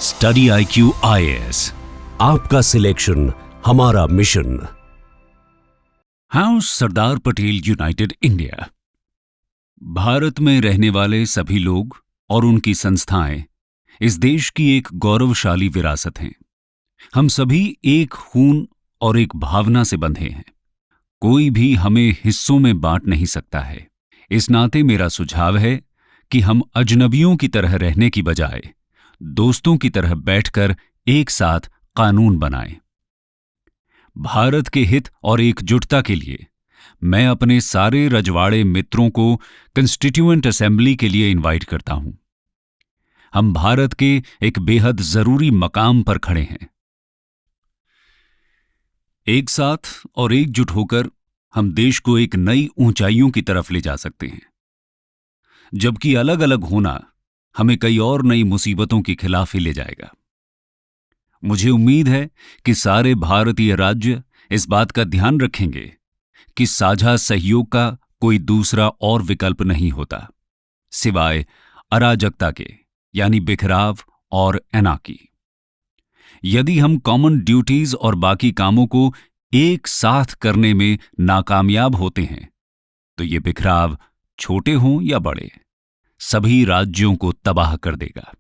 Study IQ IAS, आपका selection हमारा mission. House Sardar Patel United India. Bharat में रहने वाले सभी लोग और उनकी संस्थाएं इस देश की एक गौरवशाली विरासत हैं। हम सभी एक खून और एक भावना से बंधे हैं। कोई भी हमें हिस्सों में बांट नहीं सकता है। इस नाते मेरा सुझाव है कि हम अजनबियों की तरह रहने की बजाय दोस्तों की तरह बैठकर एक साथ कानून बनाएं। भारत के हित और एकजुटता के लिए मैं अपने सारे रजवाड़े मित्रों को कॉन्स्टिट्यूएंट असेंबली के लिए इनवाइट करता हूं। हम भारत के एक बेहद जरूरी मकाम पर खड़े हैं। एक साथ और एकजुट होकर हम देश को एक नई ऊंचाइयों की तरफ ले जा सकते हैं, जबकि अलग अलग होना हमें कई और नई मुसीबतों के खिलाफ ही ले जाएगा। मुझे उम्मीद है कि सारे भारतीय राज्य इस बात का ध्यान रखेंगे कि साझा सहयोग का कोई दूसरा और विकल्प नहीं होता सिवाय अराजकता के, यानी बिखराव और एनार्की। यदि हम कॉमन ड्यूटीज और बाकी कामों को एक साथ करने में नाकामयाब होते हैं तो ये बिखराव छोटे हों या बड़े, सभी राज्यों को तबाह कर देगा।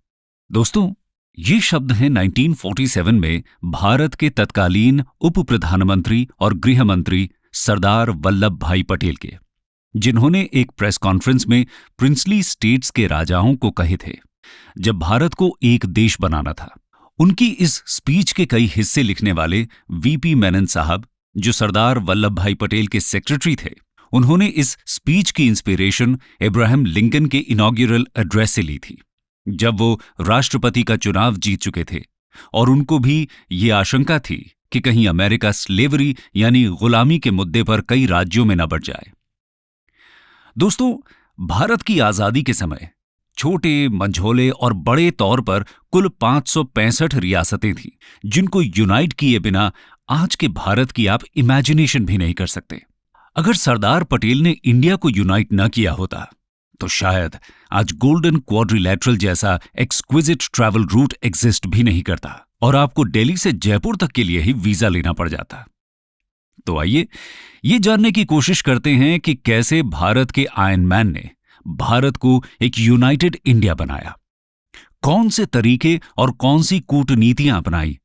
दोस्तों, ये शब्द हैं 1947 में भारत के तत्कालीन उप प्रधानमंत्री और गृह मंत्री सरदार वल्लभ भाई पटेल के, जिन्होंने एक प्रेस कॉन्फ्रेंस में प्रिंसली स्टेट्स के राजाओं को कहे थे जब भारत को एक देश बनाना था। उनकी इस स्पीच के कई हिस्से लिखने वाले वीपी मेनन साहब, जो सरदार वल्लभ भाई पटेल के सेक्रेटरी थे, उन्होंने इस स्पीच की इंस्पिरेशन अब्राहम लिंकन के इनॉग्यूरल एड्रेस से ली थी, जब वो राष्ट्रपति का चुनाव जीत चुके थे और उनको भी ये आशंका थी कि कहीं अमेरिका स्लेवरी यानी गुलामी के मुद्दे पर कई राज्यों में न बढ़ जाए। दोस्तों, भारत की आजादी के समय छोटे, मंझोले और बड़े तौर पर कुल 565 रियासतें थीं, जिनको यूनाइट किए बिना आज के भारत की आप इमेजिनेशन भी नहीं कर सकते। अगर सरदार पटेल ने इंडिया को यूनाइट न किया होता तो शायद आज गोल्डन क्वाड्रिलैटरल जैसा एक्सक्विजिट ट्रैवल रूट एग्जिस्ट भी नहीं करता और आपको दिल्ली से जयपुर तक के लिए ही वीजा लेना पड़ जाता। तो आइए ये जानने की कोशिश करते हैं कि कैसे भारत के आयरन मैन ने भारत को एक यूनाइटेड इंडिया बनाया, कौन से तरीके और कौन सी कूटनीतियां अपनाई,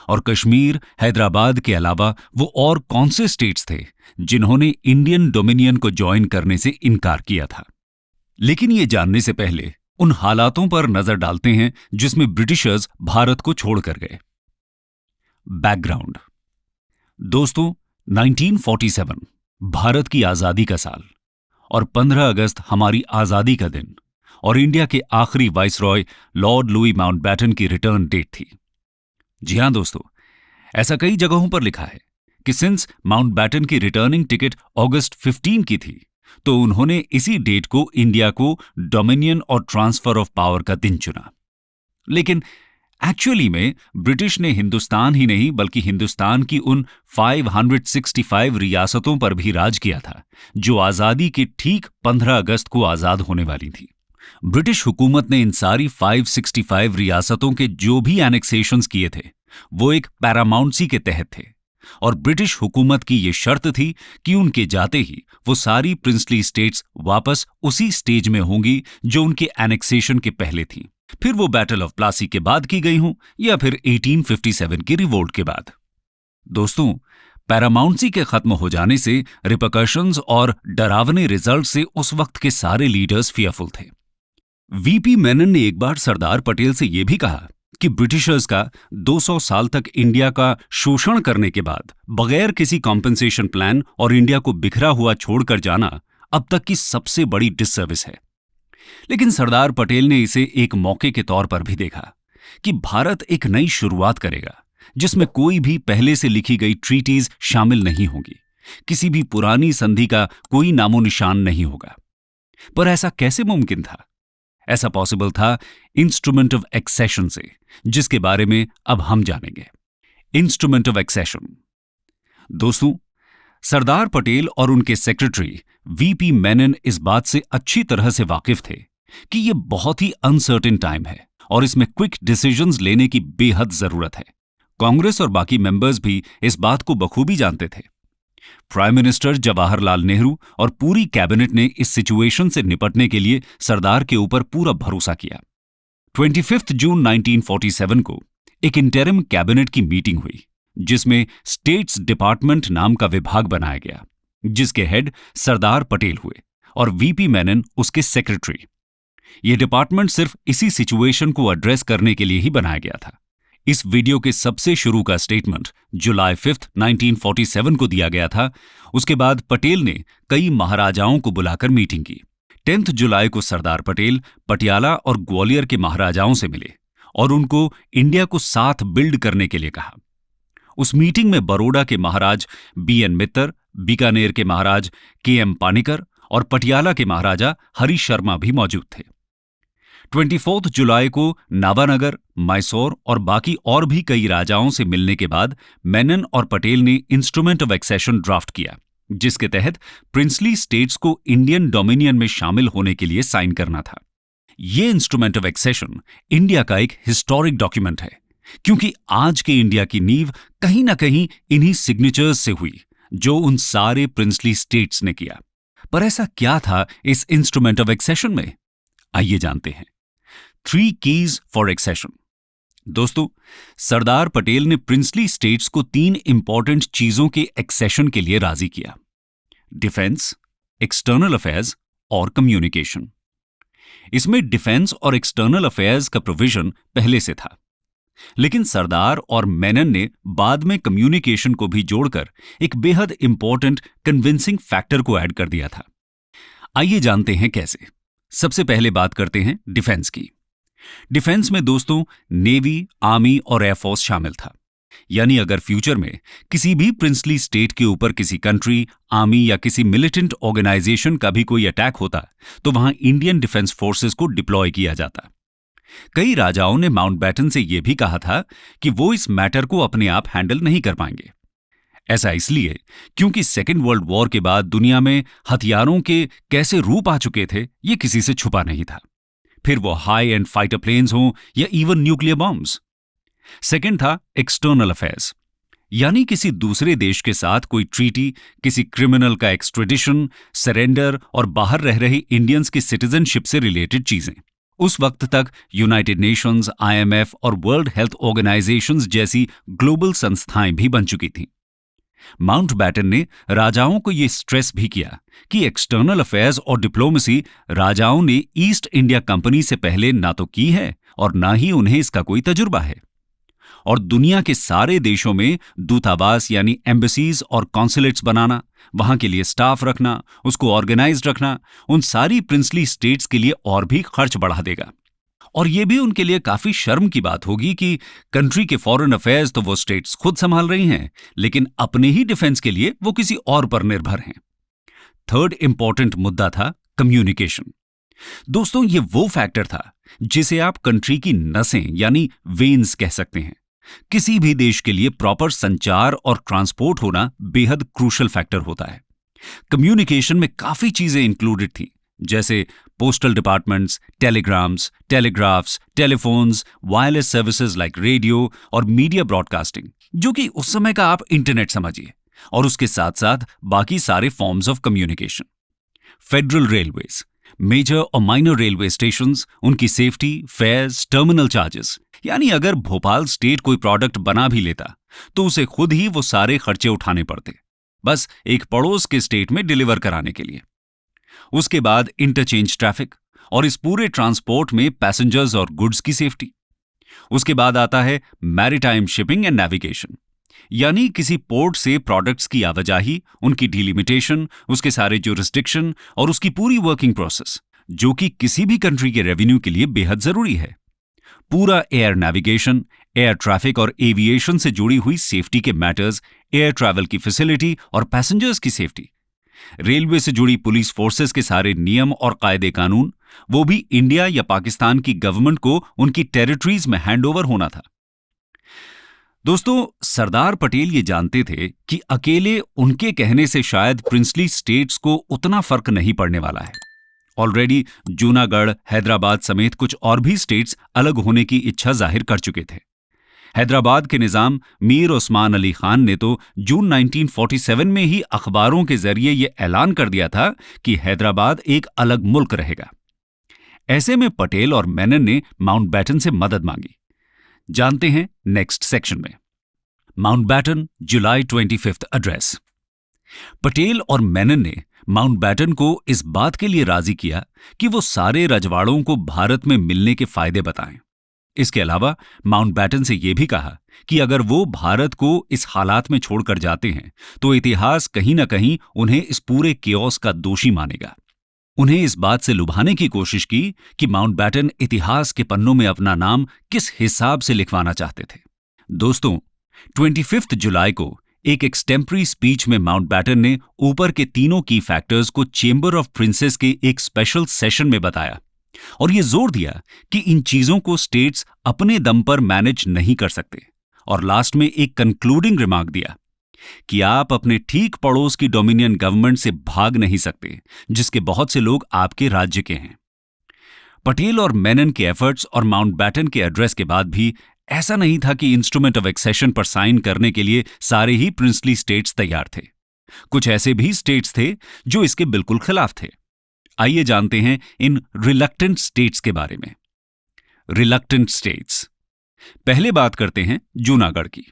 और कश्मीर, हैदराबाद के अलावा वो और कौन से स्टेट्स थे जिन्होंने इंडियन डोमिनियन को ज्वाइन करने से इनकार किया था। लेकिन ये जानने से पहले उन हालातों पर नजर डालते हैं जिसमें ब्रिटिशर्स भारत को छोड़कर गए। बैकग्राउंड। दोस्तों, 1947 भारत की आजादी का साल और 15 अगस्त हमारी आजादी का दिन और इंडिया के आखिरी वाइसरॉय लॉर्ड लुई माउंटबैटन की रिटर्न डेट थी। जी हां दोस्तों, ऐसा कई जगहों पर लिखा है कि सिंस माउंटबैटन की रिटर्निंग टिकट अगस्त 15 की थी तो उन्होंने इसी डेट को इंडिया को डोमिनियन और ट्रांसफर ऑफ पावर का दिन चुना। लेकिन एक्चुअली में ब्रिटिश ने हिंदुस्तान ही नहीं बल्कि हिंदुस्तान की उन 565 रियासतों पर भी राज किया था जो आजादी के ठीक 15 अगस्त को आजाद होने वाली थी। ब्रिटिश हुकूमत ने इन सारी 565 रियासतों के जो भी एनेक्सेशंस किए थे वो एक पैरामाउंसी के तहत थे और ब्रिटिश हुकूमत की ये शर्त थी कि उनके जाते ही वो सारी प्रिंसली स्टेट्स वापस उसी स्टेज में होंगी जो उनके एनेक्सेशन के पहले थीं, फिर वो बैटल ऑफ प्लासी के बाद की गई हों या फिर 1857 की रिवोल्ट के बाद। दोस्तों, पैरामाउंसी के खत्म हो जाने से रिपरकशंस और डरावने रिजल्ट से उस वक्त के सारे लीडर्स फियरफुल थे। वीपी मेनन ने एक बार सरदार पटेल से यह भी कहा कि ब्रिटिशर्स का 200 साल तक इंडिया का शोषण करने के बाद बगैर किसी कॉम्पेंसेशन प्लान और इंडिया को बिखरा हुआ छोड़कर जाना अब तक की सबसे बड़ी डिससर्विस है। लेकिन सरदार पटेल ने इसे एक मौके के तौर पर भी देखा कि भारत एक नई शुरुआत करेगा जिसमें कोई भी पहले से लिखी गई ट्रीटीज शामिल नहीं होगी, किसी भी पुरानी संधि का कोई नामो निशान नहीं होगा। पर ऐसा कैसे मुमकिन था? ऐसा पॉसिबल था इंस्ट्रूमेंट ऑफ एक्सेशन से, जिसके बारे में अब हम जानेंगे। Instrument of accession. दोस्तों, सरदार पटेल और उनके सेक्रेटरी वीपी मेनन इस बात से अच्छी तरह से वाकिफ थे कि यह बहुत ही अनसर्टेन टाइम है और इसमें क्विक डिसीजंस लेने की बेहद जरूरत है। कांग्रेस और बाकी मेंबर्स भी इस बात को बखूबी जानते थे। प्राइम मिनिस्टर जवाहरलाल नेहरू और पूरी कैबिनेट ने इस सिचुएशन से निपटने के लिए सरदार के ऊपर पूरा भरोसा किया। 25 जून 1947 को एक इंटरिम कैबिनेट की मीटिंग हुई, जिसमें स्टेट्स डिपार्टमेंट नाम का विभाग बनाया गया, जिसके हेड सरदार पटेल हुए और वीपी मेनन उसके सेक्रेटरी। यह डिपार्टमेंट सिर्फ इसी सिचुएशन को एड्रेस करने के लिए ही बनाया गया था। इस वीडियो के सबसे शुरू का स्टेटमेंट जुलाई 5, 1947 को दिया गया था। उसके बाद पटेल ने कई महाराजाओं को बुलाकर मीटिंग की। 10 जुलाई को सरदार पटेल पटियाला और ग्वालियर के महाराजाओं से मिले और उनको इंडिया को साथ बिल्ड करने के लिए कहा। उस मीटिंग में बड़ौदा के महाराज बीएन मित्तर, बीकानेर के महाराज केएम पानिकर और पटियाला के महाराजा हरि शर्मा भी मौजूद थे। 24 जुलाई को नाबानगर, मैसूर और बाकी और भी कई राजाओं से मिलने के बाद मेनन और पटेल ने इंस्ट्रूमेंट ऑफ एक्सेशन ड्राफ्ट किया, जिसके तहत प्रिंसली स्टेट्स को इंडियन डोमिनियन में शामिल होने के लिए साइन करना था। यह इंस्ट्रूमेंट ऑफ एक्सेशन इंडिया का एक हिस्टोरिक डॉक्यूमेंट है, क्योंकि आज के इंडिया की नींव कहीं ना कहीं इन्हीं सिग्नेचर्स से हुई जो उन सारे प्रिंसली स्टेट्स ने किया। पर ऐसा क्या था इस इंस्ट्रूमेंट ऑफ एक्सेशन में? आइए जानते हैं। 3 कीज फॉर एक्सेशन। दोस्तों, सरदार पटेल ने प्रिंसली स्टेट्स को 3 इंपॉर्टेंट चीजों के एक्सेशन के लिए राजी किया: डिफेंस, एक्सटर्नल अफेयर्स और कम्युनिकेशन। इसमें डिफेंस और एक्सटर्नल अफेयर्स का प्रोविजन पहले से था, लेकिन सरदार और मेनन ने बाद में कम्युनिकेशन को भी जोड़कर एक बेहद इंपॉर्टेंट कन्विंसिंग फैक्टर को ऐड कर दिया था। आइए जानते हैं कैसे। सबसे पहले बात करते हैं डिफेंस की। डिफेंस में दोस्तों नेवी, आर्मी और एयरफोर्स शामिल था। यानी अगर फ्यूचर में किसी भी प्रिंसली स्टेट के ऊपर किसी कंट्री, आर्मी या किसी मिलिटेंट ऑर्गेनाइजेशन का भी कोई अटैक होता तो वहां इंडियन डिफेंस फोर्सेस को डिप्लॉय किया जाता। कई राजाओं ने माउंटबेटन से यह भी कहा था कि वो इस मैटर को अपने आप हैंडल नहीं कर पाएंगे। ऐसा इसलिए क्योंकि सेकेंड वर्ल्ड वॉर के बाद दुनिया में हथियारों के कैसे रूप आ चुके थे, ये किसी से छुपा नहीं था, फिर वो हाई एंड फाइटर प्लेन्स हों या इवन न्यूक्लियर बॉम्ब्स। सेकेंड था एक्सटर्नल अफेयर्स, यानी किसी दूसरे देश के साथ कोई ट्रीटी, किसी क्रिमिनल का एक्सट्रेडिशन, सरेंडर और बाहर रह रहे इंडियंस की सिटीजनशिप से रिलेटेड चीजें। उस वक्त तक यूनाइटेड नेशंस, IMF और वर्ल्ड हेल्थ ऑर्गेनाइजेशंस जैसी ग्लोबल संस्थाएं भी बन चुकी थीं। माउंटबेटन ने राजाओं को यह स्ट्रेस भी किया कि एक्सटर्नल अफेयर्स और डिप्लोमेसी राजाओं ने ईस्ट इंडिया कंपनी से पहले ना तो की है और ना ही उन्हें इसका कोई तजुर्बा है। और दुनिया के सारे देशों में दूतावास यानी एम्बेसीज और कॉन्सुलेट्स बनाना, वहां के लिए स्टाफ रखना, उसको ऑर्गेनाइज्ड रखना, उन सारी प्रिंसली स्टेट्स के लिए और भी खर्च बढ़ा देगा। और यह भी उनके लिए काफी शर्म की बात होगी कि कंट्री के फॉरेन अफेयर्स तो वो स्टेट्स खुद संभाल रही हैं, लेकिन अपने ही डिफेंस के लिए वो किसी और पर निर्भर हैं। थर्ड इंपॉर्टेंट मुद्दा था कम्युनिकेशन। दोस्तों, ये वो फैक्टर था जिसे आप कंट्री की नसें यानी वेन्स कह सकते हैं। किसी भी देश के लिए प्रॉपर संचार और ट्रांसपोर्ट होना बेहद क्रूशल फैक्टर होता है। कम्युनिकेशन में काफी चीजें इंक्लूडेड थी, जैसे postal departments, telegrams, telegraphs, telephones, wireless services like radio और मीडिया ब्रॉडकास्टिंग, जो कि उस समय का आप इंटरनेट समझिए, और उसके साथ साथ बाकी सारे forms of communication. Federal railways, major और माइनर रेलवे स्टेशंस, उनकी सेफ्टी, फेयर्स, टर्मिनल चार्जेस, यानी अगर भोपाल स्टेट कोई प्रोडक्ट बना भी लेता तो उसे खुद ही वो सारे खर्चे उठाने पड़ते, बस एक पड़ोस के स्टेट में डिलीवर कराने के लिए। उसके बाद इंटरचेंज ट्रैफिक और इस पूरे ट्रांसपोर्ट में पैसेंजर्स और गुड्स की सेफ्टी। उसके बाद आता है मैरीटाइम शिपिंग एंड नेविगेशन, यानी किसी पोर्ट से प्रोडक्ट्स की आवाजाही, उनकी डिलिमिटेशन, उसके सारे ज्यूरिसडिक्शन और उसकी पूरी वर्किंग प्रोसेस, जो कि किसी भी कंट्री के रेवेन्यू के लिए बेहद जरूरी है। पूरा एयर नेविगेशन, एयर ट्रैफिक और एविएशन से जुड़ी हुई सेफ्टी के मैटर्स, एयर ट्रैवल की फैसिलिटी और पैसेंजर्स की सेफ्टी, रेलवे से जुड़ी पुलिस फोर्सेस के सारे नियम और कायदे कानून, वो भी इंडिया या पाकिस्तान की गवर्नमेंट को उनकी टेरिटरीज में हैंडओवर होना था। दोस्तों, सरदार पटेल ये जानते थे कि अकेले उनके कहने से शायद प्रिंसली स्टेट्स को उतना फर्क नहीं पड़ने वाला है। ऑलरेडी जूनागढ़, हैदराबाद समेत कुछ और भी स्टेट्स अलग होने की इच्छा जाहिर कर चुके थे। हैदराबाद के निजाम मीर उस्मान अली खान ने तो जून 1947 में ही अखबारों के जरिए यह ऐलान कर दिया था कि हैदराबाद एक अलग मुल्क रहेगा। ऐसे में पटेल और मेनन ने माउंटबेटन से मदद मांगी। जानते हैं नेक्स्ट सेक्शन में। माउंटबेटन जुलाई 25 एड्रेस। पटेल और मेनन ने माउंटबेटन को इस बात के लिए राजी किया कि वो सारे रजवाड़ों को भारत में मिलने के फायदे बताएं। इसके अलावा माउंटबेटन से यह भी कहा कि अगर वो भारत को इस हालात में छोड़कर जाते हैं तो इतिहास कहीं ना कहीं उन्हें इस पूरे केओस का दोषी मानेगा। उन्हें इस बात से लुभाने की कोशिश की कि माउंटबेटन इतिहास के पन्नों में अपना नाम किस हिसाब से लिखवाना चाहते थे। दोस्तों, 25 जुलाई को एक एक्सटेम्परी स्पीच में माउंटबेटन ने ऊपर के तीनों की फैक्टर्स को चेंबर ऑफ प्रिंसेस के एक स्पेशल सेशन में बताया और यह जोर दिया कि इन चीजों को स्टेट्स अपने दम पर मैनेज नहीं कर सकते, और लास्ट में एक कंक्लूडिंग रिमार्क दिया कि आप अपने ठीक पड़ोस की डोमिनियन गवर्नमेंट से भाग नहीं सकते, जिसके बहुत से लोग आपके राज्य के हैं। पटेल और मेनन के एफर्ट्स और माउंटबेटन के एड्रेस के बाद भी ऐसा नहीं था कि इंस्ट्रूमेंट ऑफ एक्सेशन पर साइन करने के लिए सारे ही प्रिंसली स्टेट्स तैयार थे। कुछ ऐसे भी स्टेट्स थे जो इसके बिल्कुल खिलाफ थे। आइए जानते हैं इन रिलक्टेंट स्टेट्स के बारे में। Reluctant states. पहले बात करते हैं जूनागढ़ की।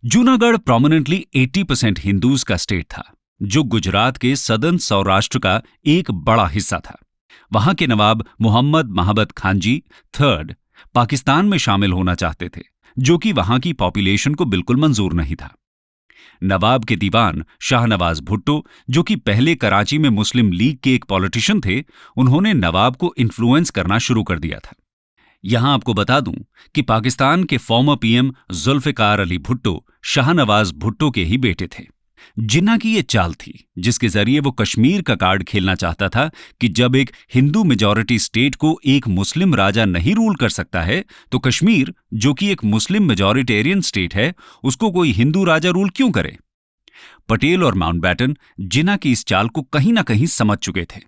जूनागढ़ प्रोमिनेंटली 80% हिंदूज का स्टेट था, जो गुजरात के सदर्न सौराष्ट्र का एक बड़ा हिस्सा था। वहां के नवाब मोहम्मद महाबत खान जी थर्ड पाकिस्तान में शामिल होना चाहते थे, जो कि वहां की पॉपुलेशन को बिल्कुल मंजूर नहीं था। नवाब के दीवान शाहनवाज भुट्टो, जो कि पहले कराची में मुस्लिम लीग के एक पॉलिटिशियन थे, उन्होंने नवाब को इन्फ्लुएंस करना शुरू कर दिया था। यहां आपको बता दूं कि पाकिस्तान के फॉर्मर पीएम जुल्फिकार अली भुट्टो शाहनवाज भुट्टो के ही बेटे थे। जिन्ना की ये चाल थी जिसके जरिए वो कश्मीर का कार्ड खेलना चाहता था कि जब एक हिंदू मेजॉरिटी स्टेट को एक मुस्लिम राजा नहीं रूल कर सकता है, तो कश्मीर, जो कि एक मुस्लिम मेजॉरिटेरियन स्टेट है, उसको कोई हिंदू राजा रूल क्यों करे। पटेल और माउंटबेटन जिन्ना की इस चाल को कहीं ना कहीं समझ चुके थे।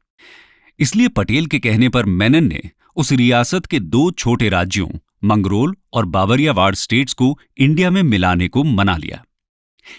इसलिए पटेल के कहने पर मेनन ने उस रियासत के 2 छोटे राज्यों मंगरोल और बाबरियावाड़ स्टेट्स को इंडिया में मिलाने को मना लिया।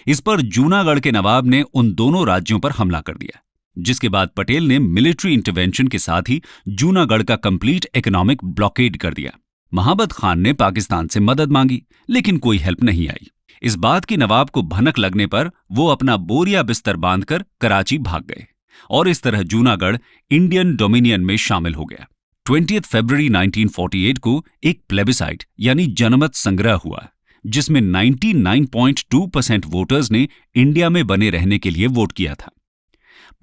इस पर जूनागढ़ के नवाब ने उन दोनों राज्यों पर हमला कर दिया, जिसके बाद पटेल ने मिलिट्री इंटरवेंशन के साथ ही जूनागढ़ का कंप्लीट इकोनॉमिक ब्लॉकेड कर दिया। महाबत खान ने पाकिस्तान से मदद मांगी, लेकिन कोई हेल्प नहीं आई। इस बात की नवाब को भनक लगने पर वो अपना बोरिया बिस्तर बांधकर कराची भाग गए और इस तरह जूनागढ़ इंडियन डोमिनियन में शामिल हो गया। 20 फरवरी 1948 को एक प्लेबिसाइट यानी जनमत संग्रह हुआ, जिसमें 99.2% वोटर्स ने इंडिया में बने रहने के लिए वोट किया था।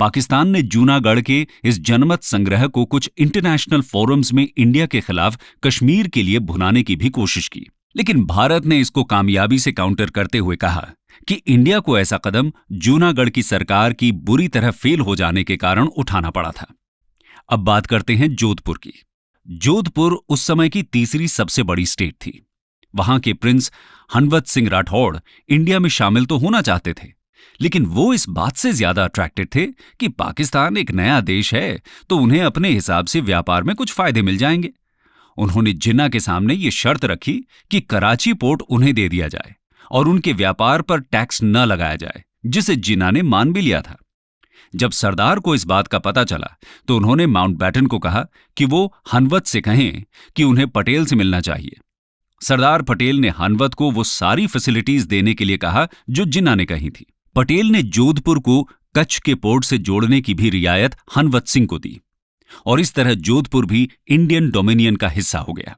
पाकिस्तान ने जूनागढ़ के इस जनमत संग्रह को कुछ इंटरनेशनल फोरम्स में इंडिया के खिलाफ कश्मीर के लिए भुनाने की भी कोशिश की, लेकिन भारत ने इसको कामयाबी से काउंटर करते हुए कहा कि इंडिया को ऐसा कदम जूनागढ़ की सरकार की बुरी तरह फेल हो जाने के कारण उठाना पड़ा था। अब बात करते हैं जोधपुर की। जोधपुर उस समय की तीसरी सबसे बड़ी स्टेट थी। वहां के प्रिंस हनवत सिंह राठौड़ इंडिया में शामिल तो होना चाहते थे, लेकिन वो इस बात से ज्यादा अट्रैक्टेड थे कि पाकिस्तान एक नया देश है तो उन्हें अपने हिसाब से व्यापार में कुछ फायदे मिल जाएंगे। उन्होंने जिन्ना के सामने ये शर्त रखी कि कराची पोर्ट उन्हें दे दिया जाए और उनके व्यापार पर टैक्स न लगाया जाए, जिसे जिन्ना ने मान भी लिया था। जब सरदार को इस बात का पता चला तो उन्होंने माउंटबेटन को कहा कि वो हनवत से कहें कि उन्हें पटेल से मिलना चाहिए। सरदार पटेल ने हनवत को वो सारी फैसिलिटीज देने के लिए कहा जो जिन्ना ने कही थी। पटेल ने जोधपुर को कच्छ के पोर्ट से जोड़ने की भी रियायत हनवत सिंह को दी और इस तरह जोधपुर भी इंडियन डोमिनियन का हिस्सा हो गया।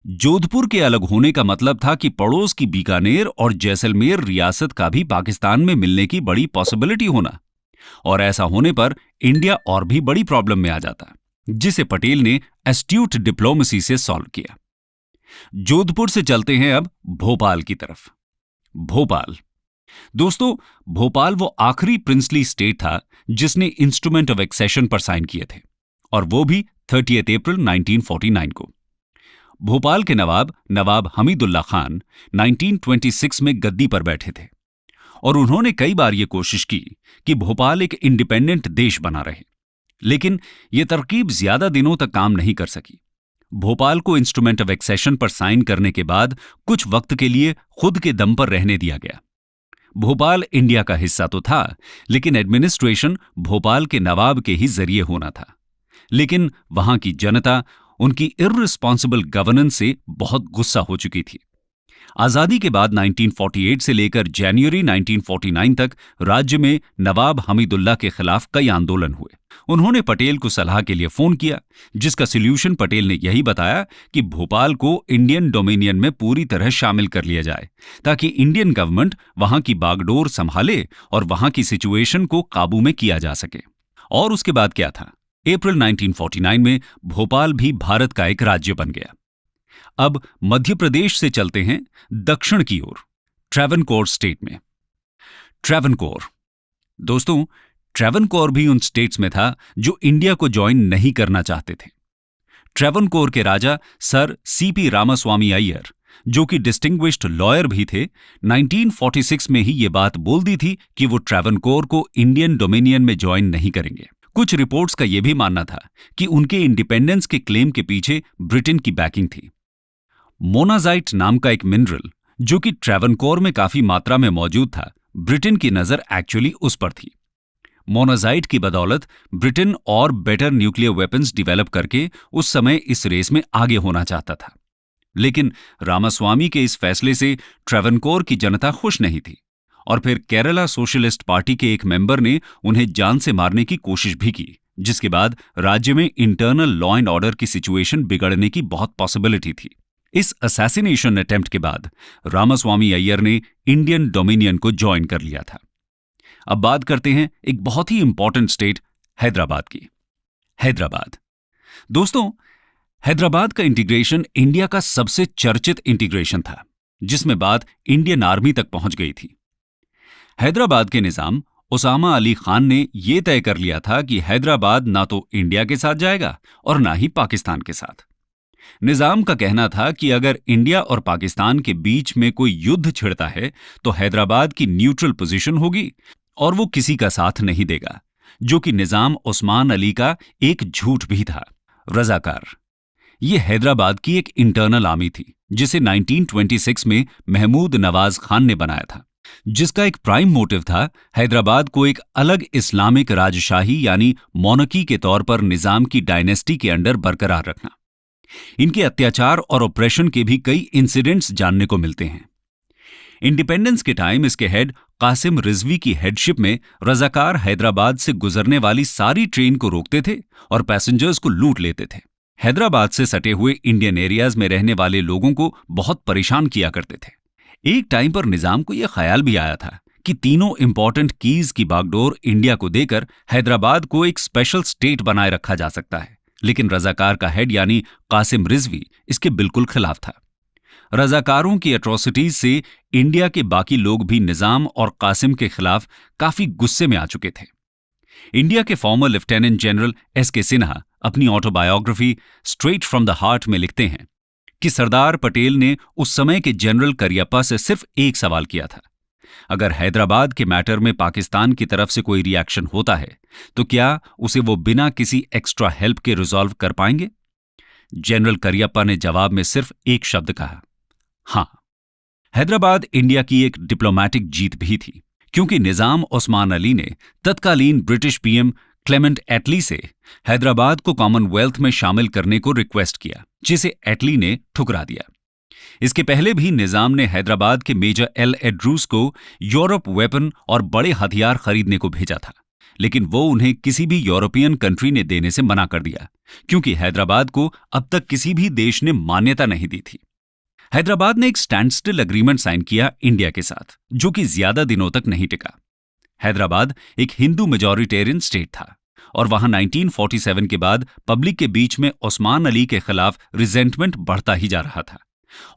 जोधपुर के अलग होने का मतलब था कि पड़ोस की बीकानेर और जैसलमेर रियासत का भी पाकिस्तान में मिलने की बड़ी पॉसिबिलिटी होना, और ऐसा होने पर इंडिया और भी बड़ी प्रॉब्लम में आ जाता, जिसे पटेल ने एस्ट्यूट डिप्लोमेसी से सॉल्व किया। जोधपुर से चलते हैं अब भोपाल की तरफ। भोपाल, दोस्तों, भोपाल वो आखिरी प्रिंसली स्टेट था जिसने इंस्ट्रूमेंट ऑफ एक्सेशन पर साइन किए थे, और वो भी 30 अप्रैल 1949 को। भोपाल के नवाब हमीदुल्ला खान 1926 में गद्दी पर बैठे थे और उन्होंने कई बार यह कोशिश की कि भोपाल एक इंडिपेंडेंट देश बना रहे, लेकिन यह तरकीब ज्यादा दिनों तक काम नहीं कर सकी। भोपाल को इंस्ट्रूमेंट ऑफ एक्सेशन पर साइन करने के बाद कुछ वक्त के लिए खुद के दम पर रहने दिया गया। भोपाल इंडिया का हिस्सा तो था, लेकिन एडमिनिस्ट्रेशन भोपाल के नवाब के ही जरिए होना था। लेकिन वहां की जनता उनकी इर्रिस्पॉन्सिबल गवर्नेंस से बहुत गुस्सा हो चुकी थी। आजादी के बाद 1948 से लेकर जनवरी 1949 तक राज्य में नवाब हमीदुल्लाह के खिलाफ कई आंदोलन हुए। उन्होंने पटेल को सलाह के लिए फोन किया, जिसका सॉल्यूशन पटेल ने यही बताया कि भोपाल को इंडियन डोमिनियन में पूरी तरह शामिल कर लिया जाए, ताकि इंडियन गवर्नमेंट वहां की बागडोर संभाले और वहां की सिचुएशन को काबू में किया जा सके। और उसके बाद क्या था? अप्रैल 1949 में भोपाल भी भारत का एक राज्य बन गया। अब मध्य प्रदेश से चलते हैं दक्षिण की ओर, ट्रैवनकोर स्टेट में। ट्रैवनकोर, दोस्तों, ट्रैवनकोर भी उन स्टेट्स में था जो इंडिया को ज्वाइन नहीं करना चाहते थे। ट्रैवनकोर के राजा सर सीपी रामास्वामी अय्यर, जो कि डिस्टिंग्विश्ड लॉयर भी थे, 1946 में ही ये बात बोल दी थी कि वो ट्रैवनकोर को इंडियन डोमिनियन में ज्वाइन नहीं करेंगे। कुछ रिपोर्ट्स का यह भी मानना था कि उनके इंडिपेंडेंस के क्लेम के पीछे ब्रिटेन की बैकिंग थी। मोनाजाइट नाम का एक मिनरल, जो कि ट्रैवनकोर में काफी मात्रा में मौजूद था, ब्रिटेन की नजर एक्चुअली उस पर थी। मोनाजाइट की बदौलत ब्रिटेन और बेटर न्यूक्लियर वेपन्स डिवेलप करके उस समय इस रेस में आगे होना चाहता था। लेकिन रामास्वामी के इस फैसले से ट्रैवनकोर की जनता खुश नहीं थी, और फिर केरला सोशलिस्ट पार्टी के एक मेंबर ने उन्हें जान से मारने की कोशिश भी की, जिसके बाद राज्य में इंटरनल लॉ एंड ऑर्डर की सिचुएशन बिगड़ने की बहुत पॉसिबिलिटी थी। इस असैसिनेशन अटेम्प्ट के बाद रामास्वामी अय्यर ने इंडियन डोमिनियन को ज्वाइन कर लिया था। अब बात करते हैं एक बहुत ही इंपॉर्टेंट स्टेट हैदराबाद की। हैदराबाद, दोस्तों, हैदराबाद का इंटीग्रेशन इंडिया का सबसे चर्चित इंटीग्रेशन था, जिसमें बात इंडियन आर्मी तक पहुंच गई थी। हैदराबाद के निजाम उसामा अली खान ने यह तय कर लिया था कि हैदराबाद ना तो इंडिया के साथ जाएगा और ना ही पाकिस्तान के साथ। निजाम का कहना था कि अगर इंडिया और पाकिस्तान के बीच में कोई युद्ध छिड़ता है तो हैदराबाद की न्यूट्रल पोजीशन होगी और वो किसी का साथ नहीं देगा, जो कि निजाम उस्मान अली का एक झूठ भी था। रजाकार, ये हैदराबाद की एक इंटरनल आर्मी थी, जिसे 1926 में महमूद नवाज खान ने बनाया था, जिसका एक प्राइम मोटिव था हैदराबाद को एक अलग इस्लामिक राजशाही यानी मोनर्की के तौर पर निजाम की डायनेस्टी के अंडर बरकरार रखना। इनके अत्याचार और ऑपरेशन के भी कई इंसिडेंट्स जानने को मिलते हैं। इंडिपेंडेंस के टाइम इसके हेड कासिम रिजवी की हेडशिप में रजाकार हैदराबाद से गुजरने वाली सारी ट्रेन को रोकते थे और पैसेंजर्स को लूट लेते थे। हैदराबाद से सटे हुए इंडियन एरियाज में रहने वाले लोगों को बहुत परेशान किया करते थे। एक टाइम पर निजाम को यह ख्याल भी आया था कि तीनों इंपॉर्टेंट कीज की बागडोर इंडिया को देकर हैदराबाद को एक स्पेशल स्टेट बनाए रखा जा सकता है, लेकिन रजाकार का हेड यानी कासिम रिजवी इसके बिल्कुल खिलाफ था। रजाकारों की एट्रोसिटीज से इंडिया के बाकी लोग भी निजाम और कासिम के खिलाफ काफी गुस्से में आ चुके थे। इंडिया के former lieutenant general S K. Sinha अपनी autobiography Straight from the Heart में लिखते हैं कि सरदार पटेल ने उस समय के जनरल करियप्पा से सिर्फ एक सवाल किया था, अगर हैदराबाद के मैटर में पाकिस्तान की तरफ से कोई रिएक्शन होता है तो क्या उसे वो बिना किसी एक्स्ट्रा हेल्प के रिजॉल्व कर पाएंगे? जनरल करियप्पा ने जवाब में सिर्फ एक शब्द कहा, हां। हैदराबाद इंडिया की एक डिप्लोमैटिक जीत भी थी, क्योंकि निजाम उस्मान अली ने तत्कालीन ब्रिटिश पीएम क्लेमेंट एटली से हैदराबाद को कॉमनवेल्थ में शामिल करने को रिक्वेस्ट किया, जिसे एटली ने ठुकरा दिया। इसके पहले भी निजाम ने हैदराबाद के मेजर एल एड्रूस को यूरोप वेपन और बड़े हथियार खरीदने को भेजा था, लेकिन वो उन्हें किसी भी यूरोपियन कंट्री ने देने से मना कर दिया, क्योंकि हैदराबाद को अब तक किसी भी देश ने मान्यता नहीं दी थी। हैदराबाद ने एक स्टैंड स्टिल एग्रीमेंट साइन किया इंडिया के साथ, जो कि ज्यादा दिनों तक नहीं टिका। हैदराबाद एक हिंदू मेजॉरिटेरियन स्टेट था और वहां 1947 के बाद पब्लिक के बीच में उस्मान अली के खिलाफ रिजेंटमेंट बढ़ता ही जा रहा था,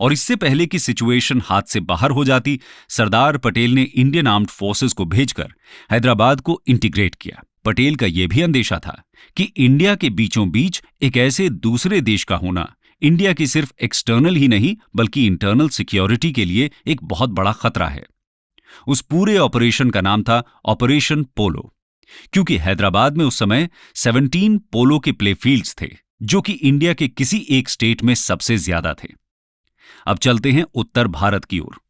और इससे पहले कि सिचुएशन हाथ से बाहर हो जाती, सरदार पटेल ने इंडियन आर्म्ड फोर्सेस को भेजकर हैदराबाद को इंटीग्रेट किया। पटेल का यह भी अंदेशा था कि इंडिया के बीचों बीच एक ऐसे दूसरे देश का होना इंडिया की सिर्फ एक्सटर्नल ही नहीं बल्कि इंटरनल सिक्योरिटी के लिए एक बहुत बड़ा खतरा है। उस पूरे ऑपरेशन का नाम था ऑपरेशन पोलो, क्योंकि हैदराबाद में उस समय 17 पोलो के प्ले फील्ड्स थे, जो कि इंडिया के किसी एक स्टेट में सबसे ज्यादा थे। अब चलते हैं उत्तर भारत की ओर,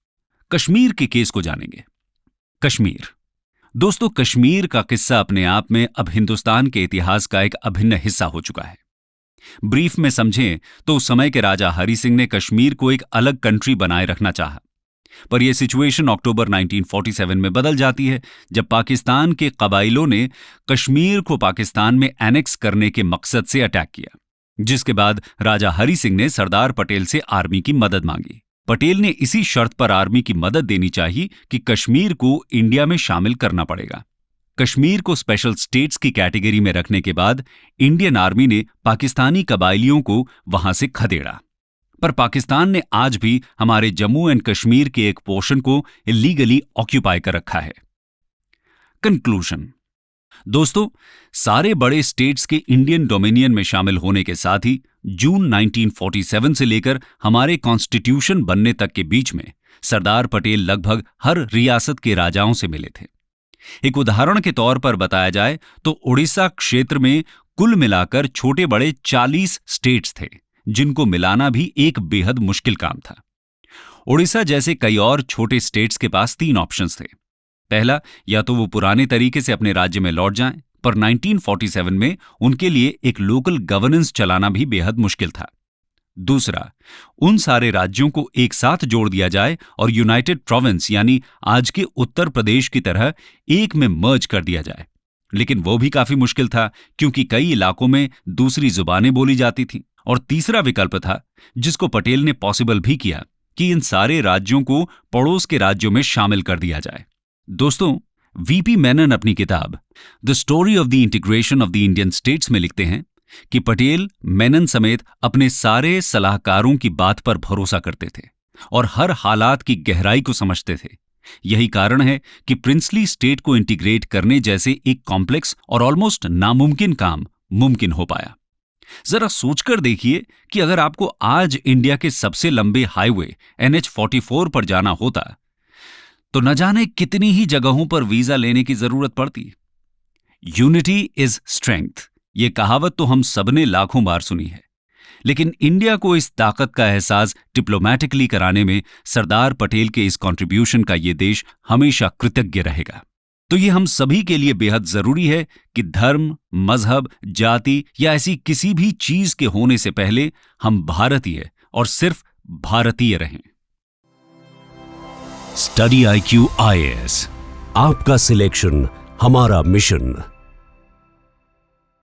कश्मीर के केस को जानेंगे। कश्मीर, दोस्तों, कश्मीर का किस्सा अपने आप में अब हिंदुस्तान के इतिहास का एक अभिन्न हिस्सा हो चुका है। ब्रीफ में समझें तो उस समय के राजा हरि सिंह ने कश्मीर को एक अलग कंट्री बनाए रखना चाहा, पर यह सिचुएशन अक्टूबर 1947 में बदल जाती है, जब पाकिस्तान के कबाइलों ने कश्मीर को पाकिस्तान में एनेक्स करने के मकसद से अटैक किया, जिसके बाद राजा हरि सिंह ने सरदार पटेल से आर्मी की मदद मांगी। पटेल ने इसी शर्त पर आर्मी की मदद देनी चाहिए कि कश्मीर को इंडिया में शामिल करना पड़ेगा। कश्मीर को स्पेशल स्टेट्स की कैटेगरी में रखने के बाद इंडियन आर्मी ने पाकिस्तानी कबाइलियों को वहां से खदेड़ा, पर पाकिस्तान ने आज भी हमारे जम्मू एंड कश्मीर के एक पोर्शन को इलीगली ऑक्यूपाई कर रखा है। कंक्लूजन, दोस्तों, सारे बड़े स्टेट्स के इंडियन डोमिनियन में शामिल होने के साथ ही जून 1947 से लेकर हमारे कॉन्स्टिट्यूशन बनने तक के बीच में सरदार पटेल लगभग हर रियासत के राजाओं से मिले थे। एक उदाहरण के तौर पर बताया जाए तो उड़ीसा क्षेत्र में कुल मिलाकर छोटे बड़े 40 स्टेट्स थे, जिनको मिलाना भी एक बेहद मुश्किल काम था। उड़ीसा जैसे कई और छोटे स्टेट्स के पास 3 ऑप्शंस थे। पहला, या तो वो पुराने तरीके से अपने राज्य में लौट जाएं, पर 1947 में उनके लिए एक लोकल गवर्नेंस चलाना भी बेहद मुश्किल था। दूसरा, उन सारे राज्यों को एक साथ जोड़ दिया जाए और यूनाइटेड प्रोविंस यानी आज के उत्तर प्रदेश की तरह एक में मर्ज कर दिया जाए, लेकिन वो भी काफी मुश्किल था क्योंकि कई इलाकों में दूसरी जुबानें बोली जाती थीं। और तीसरा विकल्प था, जिसको पटेल ने पॉसिबल भी किया, कि इन सारे राज्यों को पड़ोस के राज्यों में शामिल कर दिया जाए। दोस्तों, वीपी मेनन अपनी किताब the story of the integration of the Indian states में लिखते हैं कि पटेल मेनन समेत अपने सारे सलाहकारों की बात पर भरोसा करते थे और हर हालात की गहराई को समझते थे। यही कारण है कि प्रिंसली स्टेट को इंटीग्रेट करने जैसे एक कॉम्प्लेक्स और ऑलमोस्ट नामुमकिन काम मुमकिन हो पाया। जरा सोचकर देखिए कि अगर आपको आज इंडिया के सबसे लंबे हाईवे NH-44 पर जाना होता तो न जाने कितनी ही जगहों पर वीजा लेने की जरूरत पड़ती। यूनिटी इज स्ट्रेंथ, ये कहावत तो हम सबने लाखों बार सुनी है, लेकिन इंडिया को इस ताकत का एहसास डिप्लोमैटिकली कराने में सरदार पटेल के इस कंट्रीब्यूशन का ये देश हमेशा कृतज्ञ रहेगा। तो ये हम सभी के लिए बेहद जरूरी है कि धर्म, मजहब, जाति या ऐसी किसी भी चीज के होने से पहले हम भारतीय और सिर्फ भारतीय रहें। स्टडी IQ IAS, आपका सिलेक्शन हमारा मिशन।